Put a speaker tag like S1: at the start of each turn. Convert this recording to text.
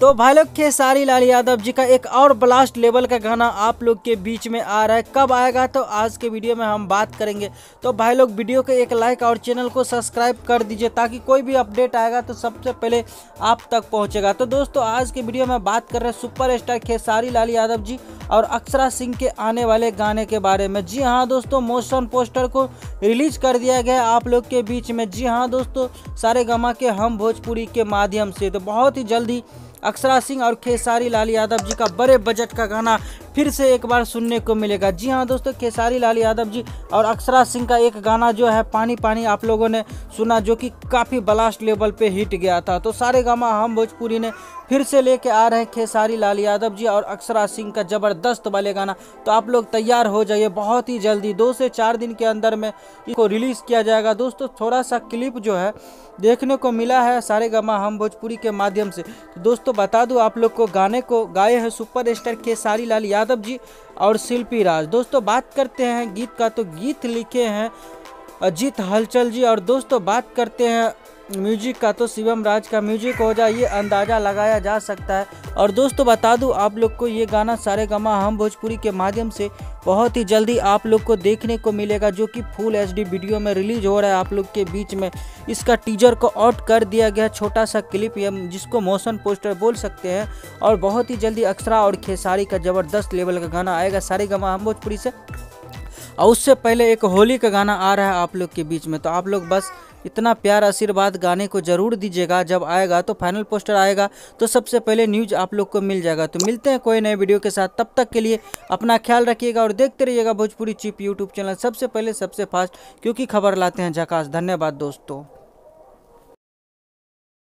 S1: तो भाई लोग खेसारी लाल यादव जी का एक और ब्लास्ट लेवल का गाना आप लोग के बीच में आ रहा है। कब आएगा तो आज के वीडियो में हम बात करेंगे। तो भाई लोग वीडियो को एक लाइक और चैनल को सब्सक्राइब कर दीजिए ताकि कोई भी अपडेट आएगा तो सबसे पहले आप तक पहुंचेगा। तो दोस्तों आज के वीडियो में बात कर रहे हैं सुपरस्टार खेसारी लाल यादव जी और अक्षरा सिंह के आने वाले गाने के बारे में। जी हाँ दोस्तों, मोशन पोस्टर को रिलीज कर दिया गया है आप लोग के बीच में। जी हाँ दोस्तों, सारेगामा के हम भोजपुरी के माध्यम से। तो बहुत ही जल्दी अक्षरा सिंह और खेसारी लाल यादव जी का बड़े बजट का गाना फिर से एक बार सुनने को मिलेगा। जी हाँ दोस्तों, खेसारी लाल यादव जी और अक्षरा सिंह का एक गाना जो है पानी पानी आप लोगों ने सुना, जो कि काफ़ी ब्लास्ट लेवल पे हिट गया था। तो सारेगामा हम भोजपुरी ने फिर से लेके आ रहे हैं खेसारी लाल यादव जी और अक्षरा सिंह का ज़बरदस्त वाले गाना। तो आप लोग तैयार हो जाइए, बहुत ही जल्दी 2 से 4 दिन के अंदर में इसको रिलीज़ किया जाएगा। दोस्तों थोड़ा सा क्लिप जो है देखने को मिला है सारेगामा हम भोजपुरी के माध्यम से। तो दोस्तों बता दूं आप लोग को, गाने को गाए हैं सुपरस्टार खेसारी लाल यादव जी और शिल्पी राज। दोस्तों बात करते हैं गीत का, तो गीत लिखे हैं अजीत हलचल जी। और दोस्तों बात करते हैं म्यूजिक का, तो शिवम राज का म्यूजिक हो जाए, ये अंदाज़ा लगाया जा सकता है। और दोस्तों बता दूं आप लोग को, ये गाना सारेगामा हम भोजपुरी के माध्यम से बहुत ही जल्दी आप लोग को देखने को मिलेगा, जो कि फुल एचडी वीडियो में रिलीज हो रहा है आप लोग के बीच में। इसका टीजर को आउट कर दिया गया, छोटा सा क्लिप जिसको मोशन पोस्टर बोल सकते हैं। और बहुत ही जल्दी अक्षरा और खेसारी का ज़बरदस्त लेवल का गाना आएगा सारेगामा हम भोजपुरी से। और उससे पहले एक होली का गाना आ रहा है आप लोग के बीच में। तो आप लोग बस इतना प्यार आशीर्वाद गाने को ज़रूर दीजिएगा। जब आएगा तो फाइनल पोस्टर आएगा तो सबसे पहले न्यूज़ आप लोग को मिल जाएगा। तो मिलते हैं कोई नए वीडियो के साथ, तब तक के लिए अपना ख्याल रखिएगा और देखते रहिएगा भोजपुरी चिप यूट्यूब चैनल, सबसे पहले सबसे फास्ट, क्योंकि खबर लाते हैं झकास। धन्यवाद दोस्तों।